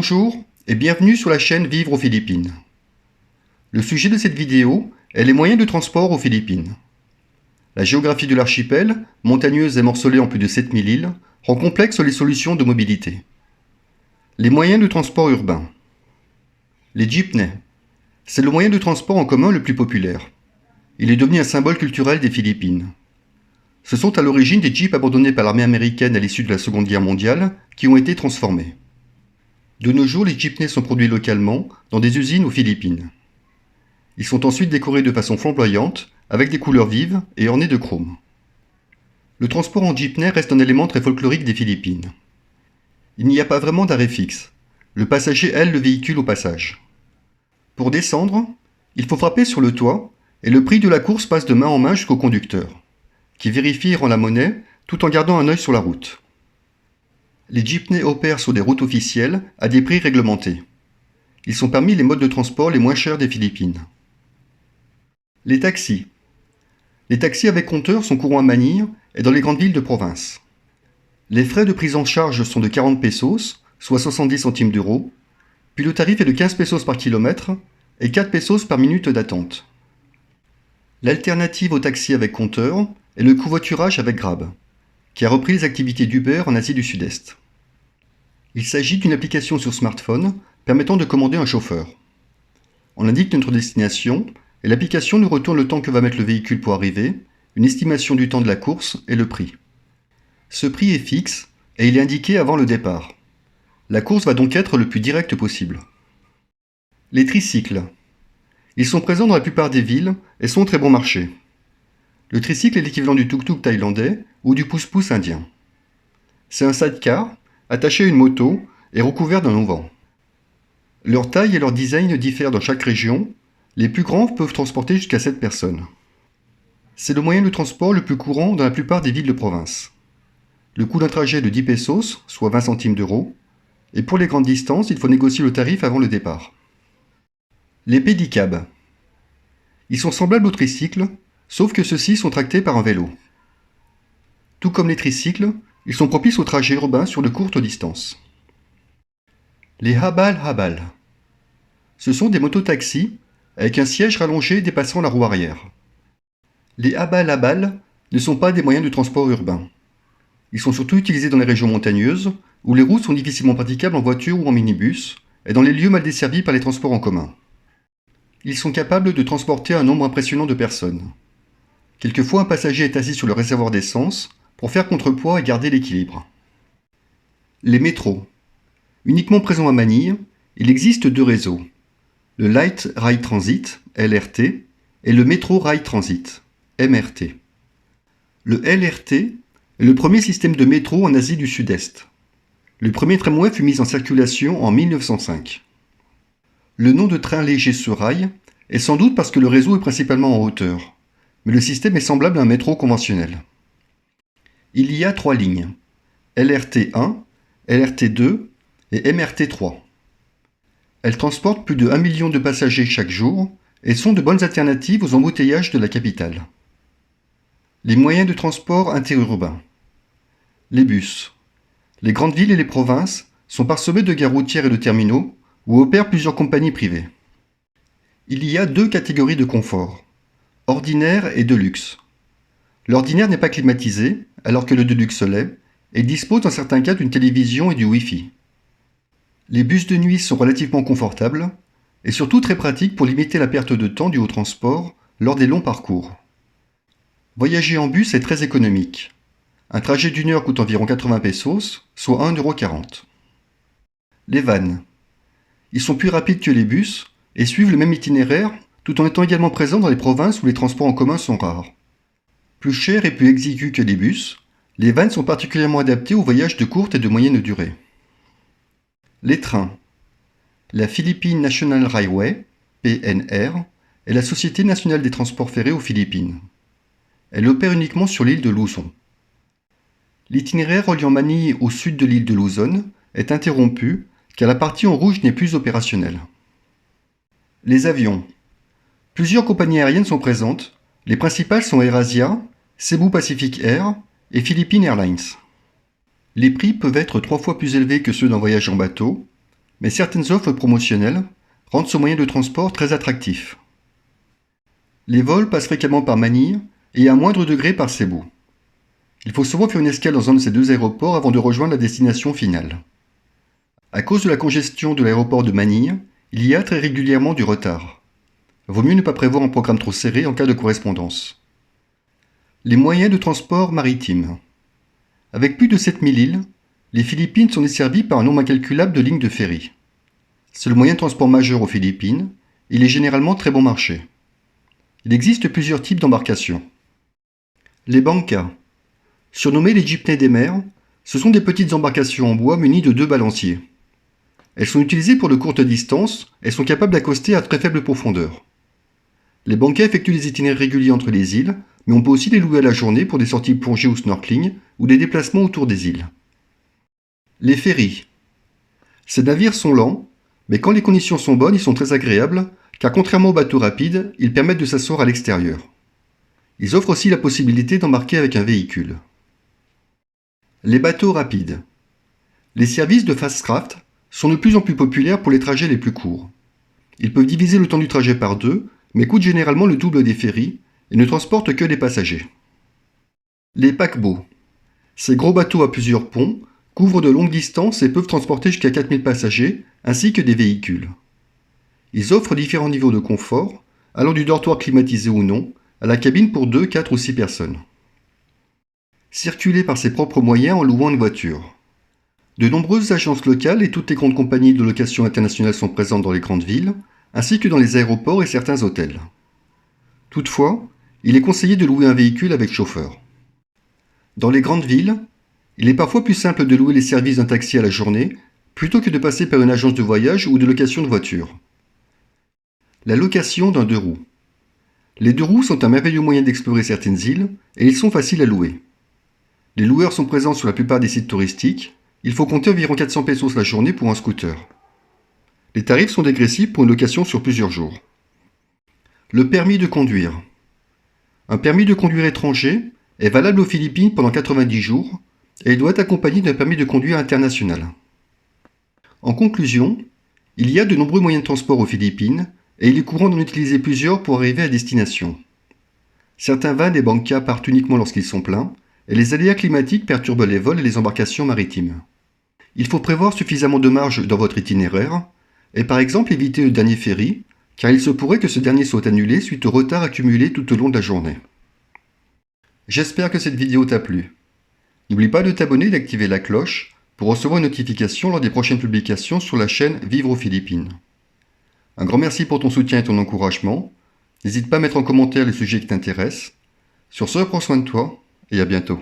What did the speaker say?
Bonjour et bienvenue sur la chaîne Vivre aux Philippines. Le sujet de cette vidéo est les moyens de transport aux Philippines. La géographie de l'archipel, montagneuse et morcelée en plus de 7000 îles, rend complexe les solutions de mobilité. Les moyens de transport urbains. Les jeepneys. C'est le moyen de transport en commun le plus populaire. Il est devenu un symbole culturel des Philippines. Ce sont à l'origine des jeeps abandonnés par l'armée américaine à l'issue de la Seconde Guerre mondiale qui ont été transformés. De nos jours, les jeepneys sont produits localement dans des usines aux Philippines. Ils sont ensuite décorés de façon flamboyante, avec des couleurs vives et ornés de chrome. Le transport en jeepney reste un élément très folklorique des Philippines. Il n'y a pas vraiment d'arrêt fixe. Le passager aile le véhicule au passage. Pour descendre, il faut frapper sur le toit et le prix de la course passe de main en main jusqu'au conducteur, qui vérifie et rend la monnaie tout en gardant un œil sur la route. Les jeepneys opèrent sur des routes officielles à des prix réglementés. Ils sont parmi les modes de transport les moins chers des Philippines. Les taxis. Les taxis avec compteur sont courants à Manille et dans les grandes villes de province. Les frais de prise en charge sont de 40 pesos, soit 70 centimes d'euros, puis le tarif est de 15 pesos par kilomètre et 4 pesos par minute d'attente. L'alternative au taxi avec compteur est le covoiturage avec Grab, qui a repris les activités d'Uber en Asie du Sud-Est. Il s'agit d'une application sur smartphone permettant de commander un chauffeur. On indique notre destination et l'application nous retourne le temps que va mettre le véhicule pour arriver, une estimation du temps de la course et le prix. Ce prix est fixe et il est indiqué avant le départ. La course va donc être le plus directe possible. Les tricycles. Ils sont présents dans la plupart des villes et sont très bon marché. Le tricycle est l'équivalent du tuk-tuk thaïlandais ou du pousse-pousse indien. C'est un sidecar attaché à une moto et recouvert d'un auvent. Leur taille et leur design diffèrent dans chaque région. Les plus grands peuvent transporter jusqu'à 7 personnes. C'est le moyen de transport le plus courant dans la plupart des villes de province. Le coût d'un trajet est de 10 pesos, soit 20 centimes d'euros, et pour les grandes distances, il faut négocier le tarif avant le départ. Les pédicabs. Ils sont semblables aux tricycles, sauf que ceux-ci sont tractés par un vélo. Tout comme les tricycles, ils sont propices aux trajets urbains sur de courtes distances. Les habal-habal. Ce sont des mototaxis avec un siège rallongé dépassant la roue arrière. Les habal-habal ne sont pas des moyens de transport urbain. Ils sont surtout utilisés dans les régions montagneuses, où les routes sont difficilement praticables en voiture ou en minibus, et dans les lieux mal desservis par les transports en commun. Ils sont capables de transporter un nombre impressionnant de personnes. Quelquefois, un passager est assis sur le réservoir d'essence pour faire contrepoids et garder l'équilibre. Les métros. Uniquement présents à Manille, il existe deux réseaux. Le Light Rail Transit, LRT, et le Metro Rail Transit, MRT. Le LRT est le premier système de métro en Asie du Sud-Est. Le premier tramway fut mis en circulation en 1905. Le nom de train léger sur rail est sans doute parce que le réseau est principalement en hauteur, mais le système est semblable à un métro conventionnel. Il y a 3 lignes, LRT1, LRT2 et MRT3. Elles transportent plus de 1 million de passagers chaque jour et sont de bonnes alternatives aux embouteillages de la capitale. Les moyens de transport interurbains. Les bus. Les grandes villes et les provinces sont parsemées de gares routières et de terminaux où opèrent plusieurs compagnies privées. Il y a 2 catégories de confort, ordinaire et de luxe. L'ordinaire n'est pas climatisé, alors que le de luxe l'est, et dispose dans certains cas d'une télévision et du Wi-Fi. Les bus de nuit sont relativement confortables, et surtout très pratiques pour limiter la perte de temps due au transport lors des longs parcours. Voyager en bus est très économique. Un trajet d'1 heure coûte environ 80 pesos, soit 1,40 €. Les vannes. Ils sont plus rapides que les bus et suivent le même itinéraire tout en étant également présents dans les provinces où les transports en commun sont rares. Plus chers et plus exigus que les bus, les vannes sont particulièrement adaptées aux voyages de courte et de moyenne durée. Les trains. La Philippine National Railway, PNR, est la Société nationale des transports ferrés aux Philippines. Elle opère uniquement sur l'île de Luzon. L'itinéraire reliant Manille au sud de l'île de Luzon est interrompu car la partie en rouge n'est plus opérationnelle. Les avions. Plusieurs compagnies aériennes sont présentes. Les principales sont AirAsia, Cebu Pacific Air et Philippine Airlines. Les prix peuvent être 3 fois plus élevés que ceux d'un voyage en bateau, mais certaines offres promotionnelles rendent ce moyen de transport très attractif. Les vols passent fréquemment par Manille et à un moindre degré par Cebu. Il faut souvent faire une escale dans un de ces deux aéroports avant de rejoindre la destination finale. À cause de la congestion de l'aéroport de Manille, il y a très régulièrement du retard. Vaut mieux ne pas prévoir un programme trop serré en cas de correspondance. Les moyens de transport maritime. Avec plus de 7000 îles, les Philippines sont desservies par un nombre incalculable de lignes de ferry. C'est le moyen de transport majeur aux Philippines, et il est généralement très bon marché. Il existe plusieurs types d'embarcations. Les bankas. Surnommées les jeepneys des mers, ce sont des petites embarcations en bois munies de deux balanciers. Elles sont utilisées pour de courtes distances et sont capables d'accoster à très faible profondeur. Les bankas effectuent des itinéraires réguliers entre les îles, mais on peut aussi les louer à la journée pour des sorties plongée ou snorkeling ou des déplacements autour des îles. Les ferries. Ces navires sont lents, mais quand les conditions sont bonnes, ils sont très agréables, car contrairement aux bateaux rapides, ils permettent de s'asseoir à l'extérieur. Ils offrent aussi la possibilité d'embarquer avec un véhicule. Les bateaux rapides. Les services de Fastcraft sont de plus en plus populaires pour les trajets les plus courts. Ils peuvent diviser le temps du trajet par deux, mais coûtent généralement le double des ferries et ne transportent que des passagers. Les paquebots. Ces gros bateaux à plusieurs ponts couvrent de longues distances et peuvent transporter jusqu'à 4000 passagers, ainsi que des véhicules. Ils offrent différents niveaux de confort, allant du dortoir climatisé ou non, à la cabine pour 2, 4 ou 6 personnes. Circuler par ses propres moyens en louant une voiture. De nombreuses agences locales et toutes les grandes compagnies de location internationale sont présentes dans les grandes villes, ainsi que dans les aéroports et certains hôtels. Toutefois, il est conseillé de louer un véhicule avec chauffeur. Dans les grandes villes, il est parfois plus simple de louer les services d'un taxi à la journée plutôt que de passer par une agence de voyage ou de location de voiture. La location d'un deux roues. Les deux roues sont un merveilleux moyen d'explorer certaines îles et ils sont faciles à louer. Les loueurs sont présents sur la plupart des sites touristiques. Il faut compter environ 400 pesos la journée pour un scooter. Les tarifs sont dégressifs pour une location sur plusieurs jours. Le permis de conduire. Un permis de conduire étranger est valable aux Philippines pendant 90 jours et il doit être accompagné d'un permis de conduire international. En conclusion, il y a de nombreux moyens de transport aux Philippines et il est courant d'en utiliser plusieurs pour arriver à destination. Certains vannes et bankas partent uniquement lorsqu'ils sont pleins, et les aléas climatiques perturbent les vols et les embarcations maritimes. Il faut prévoir suffisamment de marge dans votre itinéraire, et par exemple éviter le dernier ferry, car il se pourrait que ce dernier soit annulé suite au retard accumulé tout au long de la journée. J'espère que cette vidéo t'a plu. N'oublie pas de t'abonner et d'activer la cloche pour recevoir une notification lors des prochaines publications sur la chaîne Vivre aux Philippines. Un grand merci pour ton soutien et ton encouragement. N'hésite pas à mettre en commentaire les sujets qui t'intéressent. Sur ce, prends soin de toi et à bientôt.